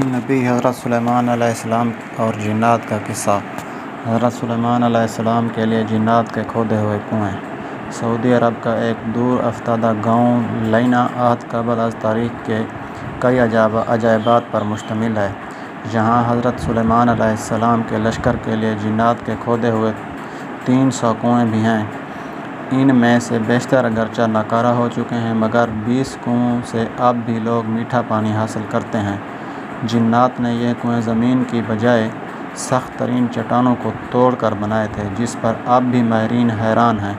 نبی حضرت سلیمان علیہ السلام اور جنات کا قصہ۔ حضرت سلیمان علیہ السلام کے لیے جنات کے کھودے ہوئے کنویں۔ سعودی عرب کا ایک دور افتادہ گاؤں لینا عہد قبل از تاریخ کے کئی عجائبات پر مشتمل ہے۔ یہاں حضرت سلیمان علیہ السلام کے لشکر کے لیے جنات کے کھودے ہوئے 300 کنویں بھی ہیں۔ ان میں سے بیشتر اگرچہ ناکارہ ہو چکے ہیں، مگر 20 کنووں سے اب بھی لوگ میٹھا پانی حاصل کرتے ہیں۔ جنات نے یہ کنویں زمین کی بجائے سخت ترین چٹانوں کو توڑ کر بنائے تھے، جس پر اب بھی ماہرین حیران ہیں۔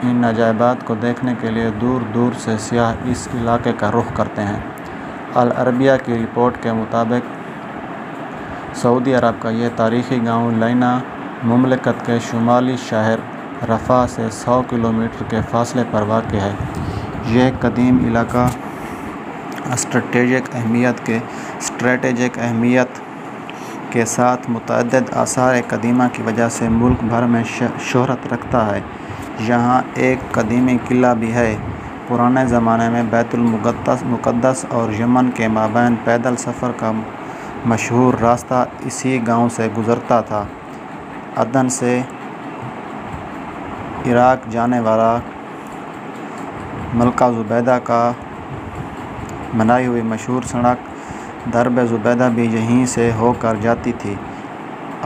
ان عجائبات کو دیکھنے کے لیے دور دور سے سیاح اس علاقے کا رخ کرتے ہیں۔ العربیہ کی رپورٹ کے مطابق سعودی عرب کا یہ تاریخی گاؤں لینا مملکت کے شمالی شہر رفح سے 100 کلومیٹر کے فاصلے پر واقع ہے۔ یہ قدیم علاقہ اسٹریٹجک اہمیت کے ساتھ متعدد آثار قدیمہ کی وجہ سے ملک بھر میں شہرت رکھتا ہے۔ یہاں ایک قدیمی قلعہ بھی ہے۔ پرانے زمانے میں بیت المقدس اور یمن کے مابین پیدل سفر کا مشہور راستہ اسی گاؤں سے گزرتا تھا۔ عدن سے عراق جانے والا ملکہ زبیدہ کا بنائی ہوئی مشہور سڑک درب زبیدہ بھی یہیں سے ہو کر جاتی تھی۔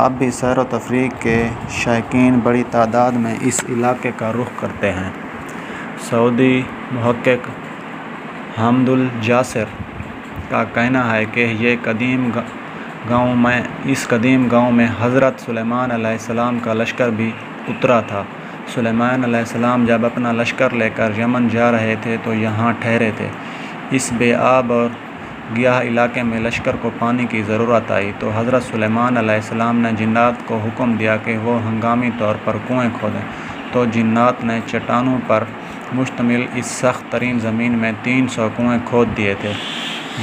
اب بھی سیر و تفریح کے شائقین بڑی تعداد میں اس علاقے کا رخ کرتے ہیں۔ سعودی محقق حامد الجاسر کا کہنا ہے کہ اس قدیم گاؤں میں حضرت سلیمان علیہ السلام کا لشکر بھی اترا تھا۔ سلیمان علیہ السلام جب اپنا لشکر لے کر یمن جا رہے تھے تو یہاں ٹھہرے تھے۔ اس بے آب اور گیاہ علاقے میں لشکر کو پانی کی ضرورت آئی تو حضرت سلیمان علیہ السلام نے جنات کو حکم دیا کہ وہ ہنگامی طور پر کنویں کھودیں، تو جنات نے چٹانوں پر مشتمل اس سخت ترین زمین میں 300 کنویں کھود دیے تھے۔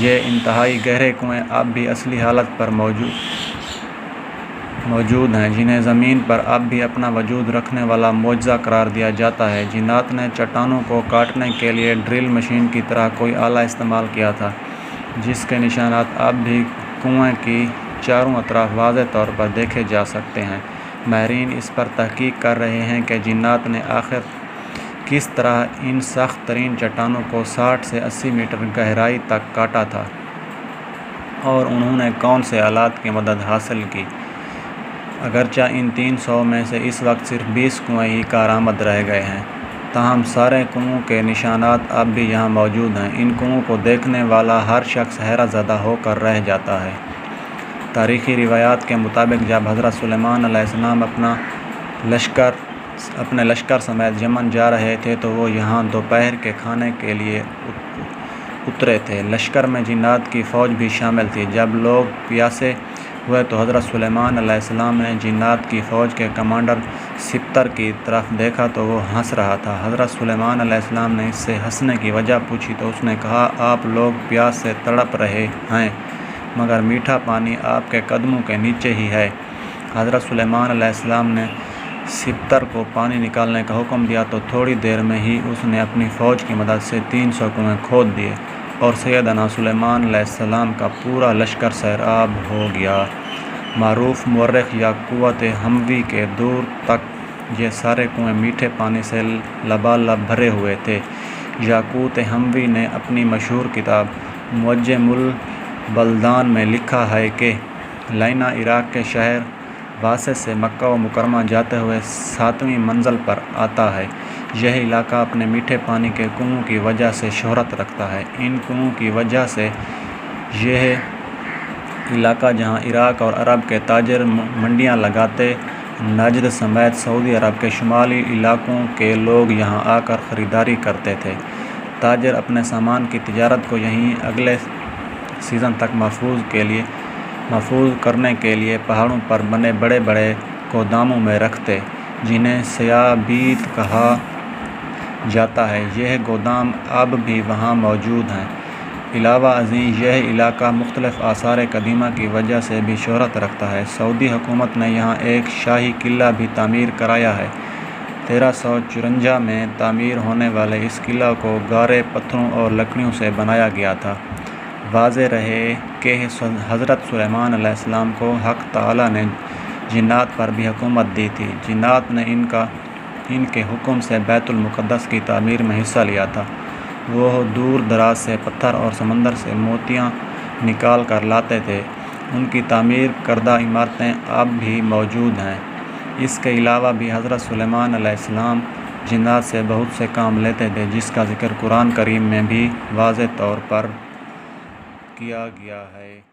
یہ انتہائی گہرے کنویں اب بھی اصلی حالت پر موجود ہیں، جنہیں زمین پر اب بھی اپنا وجود رکھنے والا معجزہ قرار دیا جاتا ہے۔ جنات نے چٹانوں کو کاٹنے کے لیے ڈرل مشین کی طرح کوئی آلہ استعمال کیا تھا، جس کے نشانات اب بھی کنویں کی چاروں اطراف واضح طور پر دیکھے جا سکتے ہیں۔ ماہرین اس پر تحقیق کر رہے ہیں کہ جنات نے آخر کس طرح ان سخت ترین چٹانوں کو 60 سے 80 میٹر گہرائی تک کاٹا تھا اور انہوں نے کون سے آلات کی مدد حاصل کی۔ اگرچہ ان 300 میں سے اس وقت صرف 20 کنویں ہی کارآمد رہ گئے ہیں، تاہم سارے کنووں کے نشانات اب بھی یہاں موجود ہیں۔ ان کنووں کو دیکھنے والا ہر شخص حیرت زدہ ہو کر رہ جاتا ہے۔ تاریخی روایات کے مطابق جب حضرت سلیمان علیہ السلام اپنے لشکر سمیت یمن جا رہے تھے تو وہ یہاں دوپہر کے کھانے کے لیے اترے تھے۔ لشکر میں جنات کی فوج بھی شامل تھی۔ جب لوگ پیاسے ہوئے تو حضرت سلیمان علیہ السلام نے جنات کی فوج کے کمانڈر سپتر کی طرف دیکھا تو وہ ہنس رہا تھا۔ حضرت سلیمان علیہ السلام نے اس سے ہنسنے کی وجہ پوچھی تو اس نے کہا، آپ لوگ پیاس سے تڑپ رہے ہیں، مگر میٹھا پانی آپ کے قدموں کے نیچے ہی ہے۔ حضرت سلیمان علیہ السلام نے سپتر کو پانی نکالنے کا حکم دیا تو تھوڑی دیر میں ہی اس نے اپنی فوج کی مدد سے 300 کنویں کھود دیے اور سیدنا سلیمان علیہ السلام کا پورا لشکر سیراب ہو گیا۔ معروف مورخ یاقوت حموی کے دور تک یہ سارے کنویں میٹھے پانی سے لبالب بھرے ہوئے تھے۔ یاقوت حموی نے اپنی مشہور کتاب معجم البلدان میں لکھا ہے کہ لینا عراق کے شہر واسع سے مکہ و مکرمہ جاتے ہوئے 7ویں منزل پر آتا ہے۔ یہ علاقہ اپنے میٹھے پانی کے کنووں کی وجہ سے شہرت رکھتا ہے۔ ان کنووں کی وجہ سے یہ علاقہ جہاں عراق اور عرب کے تاجر منڈیاں لگاتے، نجد سمیت سعودی عرب کے شمالی علاقوں کے لوگ یہاں آ کر خریداری کرتے تھے۔ تاجر اپنے سامان کی تجارت کو یہیں اگلے سیزن تک محفوظ کرنے کے لیے پہاڑوں پر بنے بڑے بڑے گوداموں میں رکھتے، جنہیں سیابیت کہا جاتا ہے۔ یہ گودام اب بھی وہاں موجود ہیں۔ علاوہ ازیں یہ علاقہ مختلف آثار قدیمہ کی وجہ سے بھی شہرت رکھتا ہے۔ سعودی حکومت نے یہاں ایک شاہی قلعہ بھی تعمیر کرایا ہے۔ 1354 میں تعمیر ہونے والے اس قلعہ کو گارے پتھروں اور لکڑیوں سے بنایا گیا تھا۔ واضح رہے کہ حضرت سلیمان علیہ السلام کو حق تعالیٰ نے جنات پر بھی حکومت دی تھی۔ جنات نے ان کے حکم سے بیت المقدس کی تعمیر میں حصہ لیا تھا۔ وہ دور دراز سے پتھر اور سمندر سے موتیاں نکال کر لاتے تھے۔ ان کی تعمیر کردہ عمارتیں اب بھی موجود ہیں۔ اس کے علاوہ بھی حضرت سلیمان علیہ السلام جنات سے بہت سے کام لیتے تھے، جس کا ذکر قرآن کریم میں بھی واضح طور پر کیا گیا ہے۔